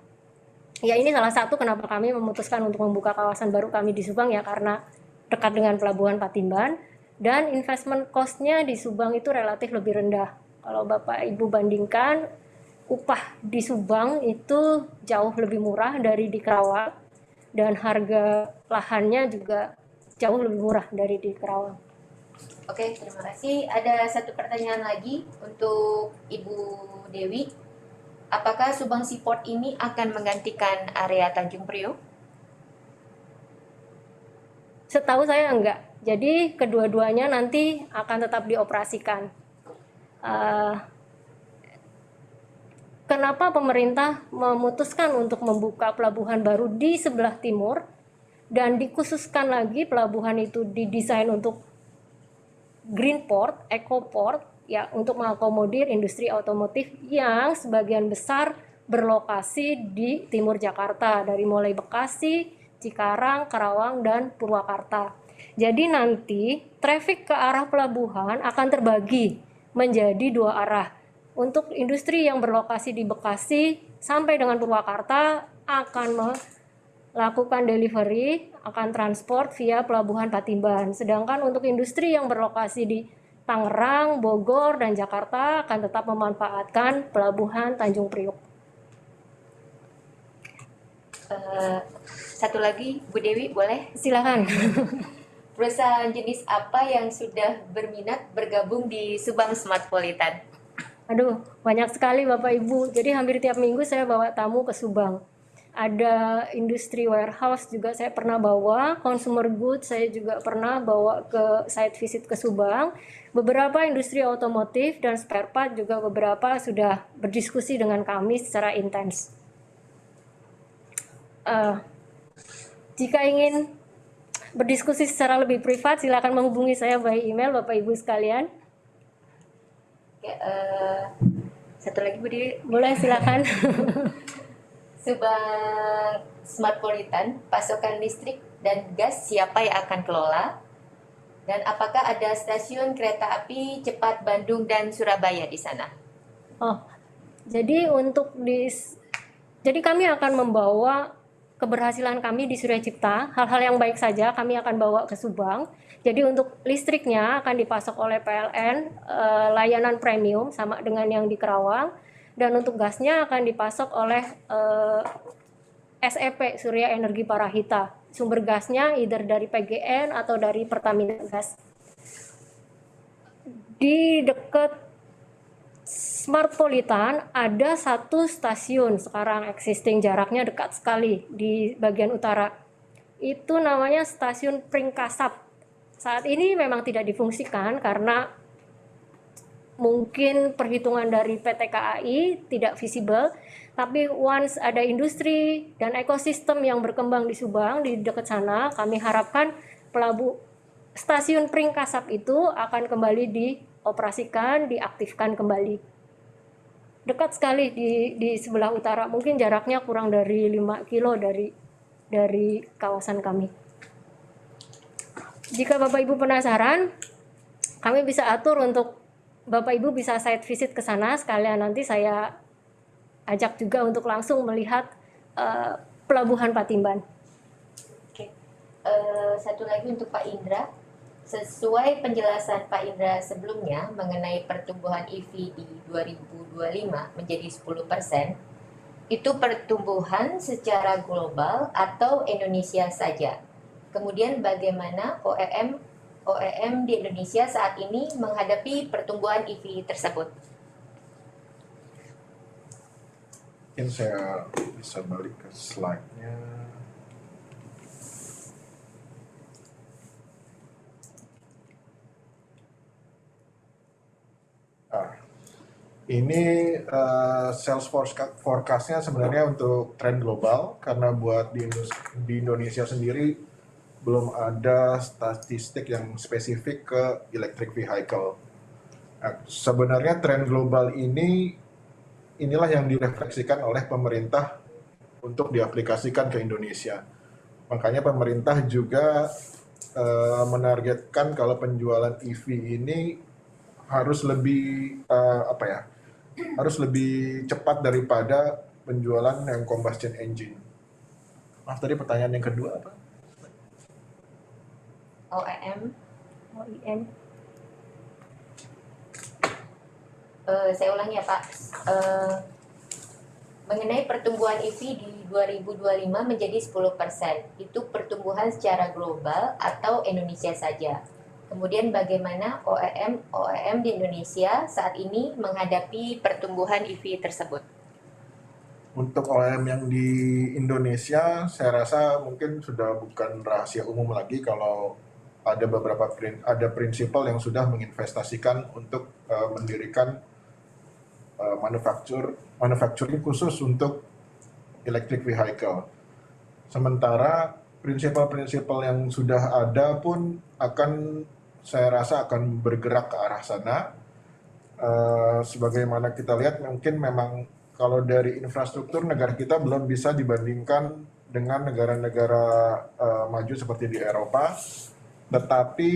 ya ini salah satu kenapa kami memutuskan untuk membuka kawasan baru kami di Subang, ya karena dekat dengan Pelabuhan Patimban, dan investment cost-nya di Subang itu relatif lebih rendah. Kalau Bapak Ibu bandingkan, upah di Subang itu jauh lebih murah dari di Karawang, dan harga lahannya juga jauh lebih murah dari di Karawang. Oke, terima kasih. Ada satu pertanyaan lagi untuk Ibu Dewi. Apakah Subang Seaport ini akan menggantikan area Tanjung Priok? Setahu saya enggak. Jadi kedua-duanya nanti akan tetap dioperasikan. Kenapa pemerintah memutuskan untuk membuka pelabuhan baru di sebelah timur, dan dikhususkan lagi pelabuhan itu didesain untuk green port, eco port, ya, untuk mengakomodir industri otomotif yang sebagian besar berlokasi di timur Jakarta, dari mulai Bekasi, Cikarang, Karawang, dan Purwakarta. Jadi nanti traffic ke arah pelabuhan akan terbagi menjadi 2 arah. Untuk industri yang berlokasi di Bekasi sampai dengan Purwakarta akan melakukan delivery, akan transport via Pelabuhan Patimban. Sedangkan untuk industri yang berlokasi di Tangerang, Bogor, dan Jakarta akan tetap memanfaatkan Pelabuhan Tanjung Priok. Satu lagi, Bu Dewi, boleh? Silakan. Perusahaan jenis apa yang sudah berminat bergabung di Subang Smartpolitan? Aduh, banyak sekali Bapak Ibu. Jadi hampir tiap minggu saya bawa tamu ke Subang. Ada industri warehouse juga saya pernah bawa, consumer goods saya juga pernah bawa ke site visit ke Subang. Beberapa industri otomotif dan spare part juga beberapa sudah berdiskusi dengan kami secara intens. Jika ingin berdiskusi secara lebih privat, silakan menghubungi saya by email Bapak Ibu sekalian. Ya, satu lagi Bu Dewi. Boleh, silakan. Subang Smartpolitan, pasokan listrik dan gas siapa yang akan kelola? Dan apakah ada stasiun kereta api cepat Bandung dan Surabaya di sana? Jadi jadi kami akan membawa keberhasilan kami di Surya Cipta, hal-hal yang baik saja kami akan bawa ke Subang. Jadi untuk listriknya akan dipasok oleh PLN, layanan premium sama dengan yang di Karawang. Dan untuk gasnya akan dipasok oleh SEP, Surya Energi Parahita. Sumber gasnya either dari PGN atau dari Pertamina Gas. Di dekat Smartpolitan ada 1 stasiun sekarang existing, jaraknya dekat sekali di bagian utara. Itu namanya stasiun Pringkasap. Saat ini memang tidak difungsikan karena mungkin perhitungan dari PT KAI tidak visible, tapi once ada industri dan ekosistem yang berkembang di Subang, di dekat sana, kami harapkan stasiun Pringkasap itu akan kembali dioperasikan, diaktifkan kembali. Dekat sekali di sebelah utara, mungkin jaraknya kurang dari 5 kilo dari kawasan kami. Jika Bapak Ibu penasaran, kami bisa atur untuk Bapak Ibu bisa site visit ke sana, sekalian nanti saya ajak juga untuk langsung melihat Pelabuhan Patimban. Oke. Satu lagi untuk Pak Indra. Sesuai penjelasan Pak Indra sebelumnya mengenai pertumbuhan EV di 2025 menjadi 10%, itu pertumbuhan secara global atau Indonesia saja? Kemudian bagaimana OEM di Indonesia saat ini menghadapi pertumbuhan EV tersebut? Mungkin saya bisa balik ke slide-nya. Ini sales forecast-nya sebenarnya untuk tren global, karena buat di Indonesia sendiri belum ada statistik yang spesifik ke electric vehicle. Nah, sebenarnya tren global inilah yang direfleksikan oleh pemerintah untuk diaplikasikan ke Indonesia. Makanya pemerintah juga menargetkan kalau penjualan EV ini harus lebih harus lebih cepat daripada penjualan yang combustion engine. Maaf, tadi pertanyaan yang kedua apa? OEM. OIM. Saya ulangi ya Pak. Mengenai pertumbuhan EV di 2025 menjadi 10%, itu pertumbuhan secara global atau Indonesia saja? Kemudian bagaimana OEM di Indonesia saat ini menghadapi pertumbuhan EV tersebut? Untuk OEM yang di Indonesia, saya rasa mungkin sudah bukan rahasia umum lagi kalau ada beberapa prinsipal yang sudah menginvestasikan untuk mendirikan manufacturing khusus untuk electric vehicle. Sementara prinsipal-prinsipal yang sudah ada pun saya rasa akan bergerak ke arah sana. Sebagaimana kita lihat, mungkin memang kalau dari infrastruktur negara kita belum bisa dibandingkan dengan negara-negara maju seperti di Eropa, tetapi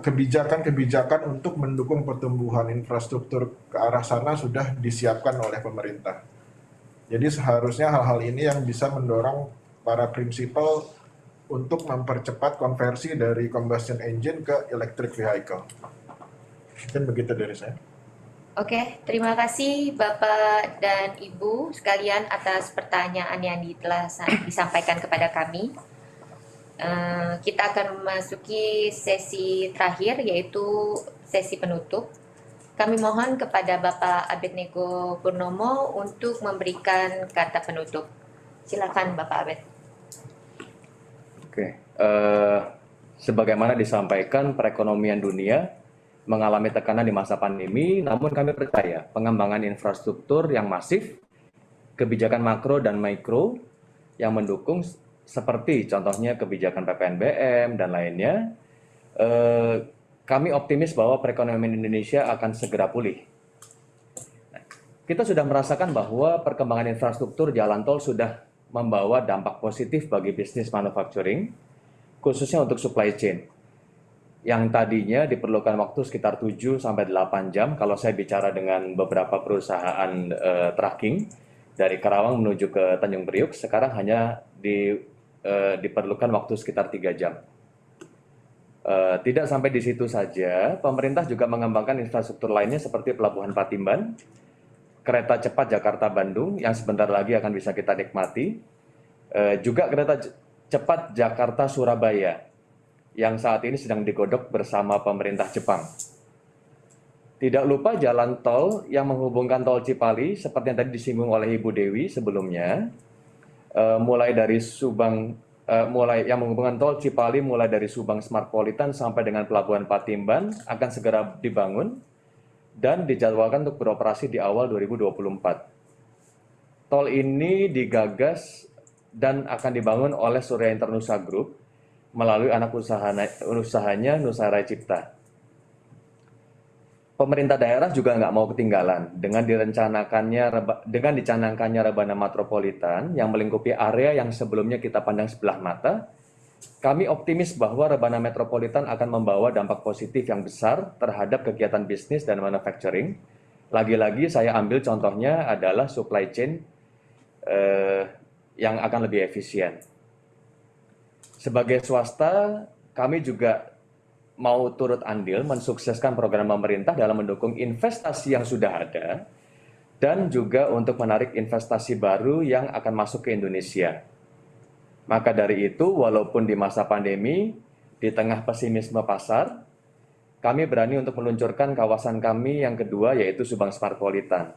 kebijakan-kebijakan untuk mendukung pertumbuhan infrastruktur ke arah sana sudah disiapkan oleh pemerintah. Jadi seharusnya hal-hal ini yang bisa mendorong para prinsipal untuk mempercepat konversi dari combustion engine ke electric vehicle. Mungkin begitu dari saya. Oke, terima kasih Bapak dan Ibu sekalian atas pertanyaan yang telah disampaikan kepada kami. Kita akan memasuki sesi terakhir, yaitu sesi penutup. Kami mohon kepada Bapak Abednego Purnomo untuk memberikan kata penutup. Silakan Bapak Abed. Oke, sebagaimana disampaikan, perekonomian dunia mengalami tekanan di masa pandemi, namun kami percaya pengembangan infrastruktur yang masif, kebijakan makro dan mikro yang mendukung seperti contohnya kebijakan PPNBM dan lainnya, kami optimis bahwa perekonomian Indonesia akan segera pulih. Kita sudah merasakan bahwa perkembangan infrastruktur jalan tol sudah membawa dampak positif bagi bisnis manufacturing, khususnya untuk supply chain. Yang tadinya diperlukan waktu sekitar 7-8 jam, kalau saya bicara dengan beberapa perusahaan tracking, dari Karawang menuju ke Tanjung Priuk, sekarang hanya diperlukan waktu sekitar 3 jam. Tidak sampai di situ saja, pemerintah juga mengembangkan infrastruktur lainnya seperti Pelabuhan Patimban, kereta cepat Jakarta-Bandung yang sebentar lagi akan bisa kita nikmati, juga kereta cepat Jakarta-Surabaya yang saat ini sedang digodok bersama pemerintah Jepang. Tidak lupa jalan tol yang menghubungkan tol Cipali seperti yang tadi disinggung oleh Ibu Dewi sebelumnya, mulai dari Subang, yang menghubungkan tol Cipali mulai dari Subang Smartpolitan sampai dengan Pelabuhan Patimban akan segera dibangun dan dijadwalkan untuk beroperasi di awal 2024. Tol ini digagas dan akan dibangun oleh Surya Internusa Group melalui anak usahanya Nusara Cipta. Pemerintah daerah juga nggak mau ketinggalan dengan dicanangkannya Rebana Metropolitan yang melingkupi area yang sebelumnya kita pandang sebelah mata. Kami optimis bahwa Rebana Metropolitan akan membawa dampak positif yang besar terhadap kegiatan bisnis dan manufacturing. Lagi-lagi saya ambil contohnya adalah supply chain yang akan lebih efisien. Sebagai swasta, kami juga mau turut andil mensukseskan program pemerintah dalam mendukung investasi yang sudah ada dan juga untuk menarik investasi baru yang akan masuk ke Indonesia. Maka dari itu, walaupun di masa pandemi, di tengah pesimisme pasar, kami berani untuk meluncurkan kawasan kami yang kedua, yaitu Subang Smartpolitan.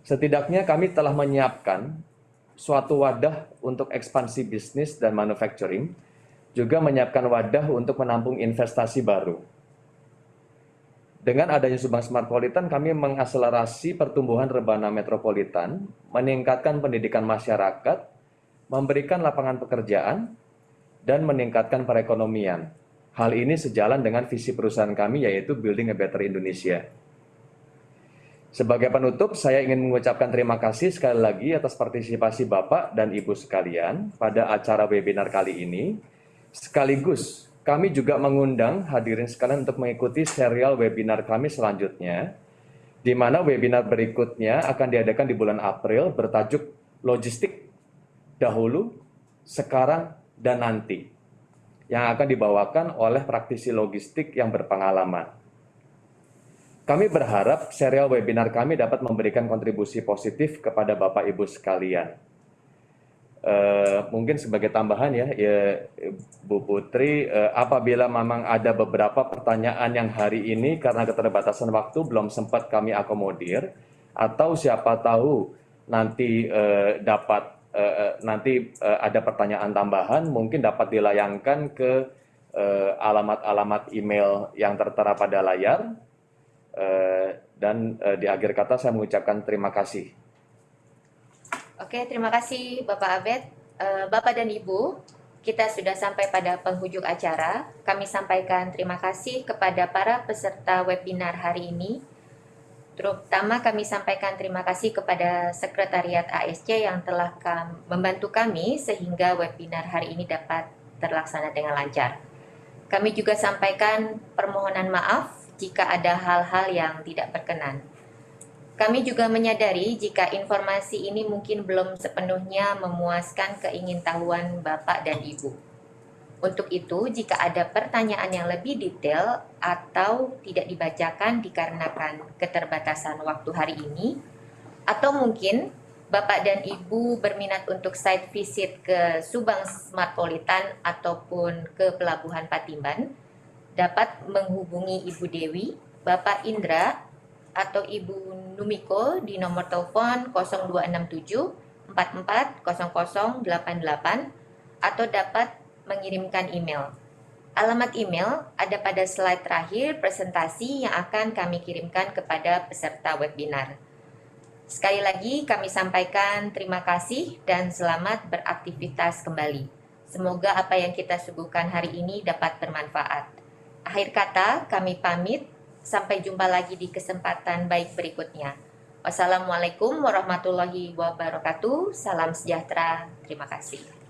Setidaknya kami telah menyiapkan suatu wadah untuk ekspansi bisnis dan manufacturing, juga menyiapkan wadah untuk menampung investasi baru. Dengan adanya Subang Smartpolitan, kami mengakselerasi pertumbuhan Rebana Metropolitan, meningkatkan pendidikan masyarakat, memberikan lapangan pekerjaan, dan meningkatkan perekonomian. Hal ini sejalan dengan visi perusahaan kami, yaitu Building a Better Indonesia. Sebagai penutup, saya ingin mengucapkan terima kasih sekali lagi atas partisipasi Bapak dan Ibu sekalian pada acara webinar kali ini. Sekaligus, kami juga mengundang hadirin sekalian untuk mengikuti serial webinar kami selanjutnya, di mana webinar berikutnya akan diadakan di bulan April bertajuk Logistik Dahulu, Sekarang, dan Nanti, yang akan dibawakan oleh praktisi logistik yang berpengalaman. Kami berharap serial webinar kami dapat memberikan kontribusi positif kepada Bapak Ibu sekalian. Mungkin sebagai tambahan ya Bu Putri, apabila memang ada beberapa pertanyaan yang hari ini karena keterbatasan waktu belum sempat kami akomodir, atau siapa tahu nanti ada pertanyaan tambahan, mungkin dapat dilayangkan ke alamat-alamat email yang tertera pada layar. Dan di akhir kata saya mengucapkan terima kasih. Oke, terima kasih Bapak Abed. Bapak dan Ibu, kita sudah sampai pada penghujung acara. Kami sampaikan terima kasih kepada para peserta webinar hari ini. Terutama kami sampaikan terima kasih kepada Sekretariat ASC yang telah membantu kami sehingga webinar hari ini dapat terlaksana dengan lancar. Kami juga sampaikan permohonan maaf jika ada hal-hal yang tidak berkenan. Kami juga menyadari jika informasi ini mungkin belum sepenuhnya memuaskan keingintahuan Bapak dan Ibu. Untuk itu, jika ada pertanyaan yang lebih detail atau tidak dibacakan dikarenakan keterbatasan waktu hari ini, atau mungkin Bapak dan Ibu berminat untuk site visit ke Subang Smartpolitan ataupun ke Pelabuhan Patimban, dapat menghubungi Ibu Dewi, Bapak Indra, atau Ibu Numiko di nomor telepon 0267 440088 atau dapat mengirimkan email. Alamat email ada pada slide terakhir presentasi yang akan kami kirimkan kepada peserta webinar. Sekali lagi kami sampaikan terima kasih dan selamat beraktivitas kembali. Semoga apa yang kita suguhkan hari ini dapat bermanfaat. Akhir kata kami pamit, sampai jumpa lagi di kesempatan baik berikutnya. Wassalamualaikum warahmatullahi wabarakatuh. Salam sejahtera. Terima kasih.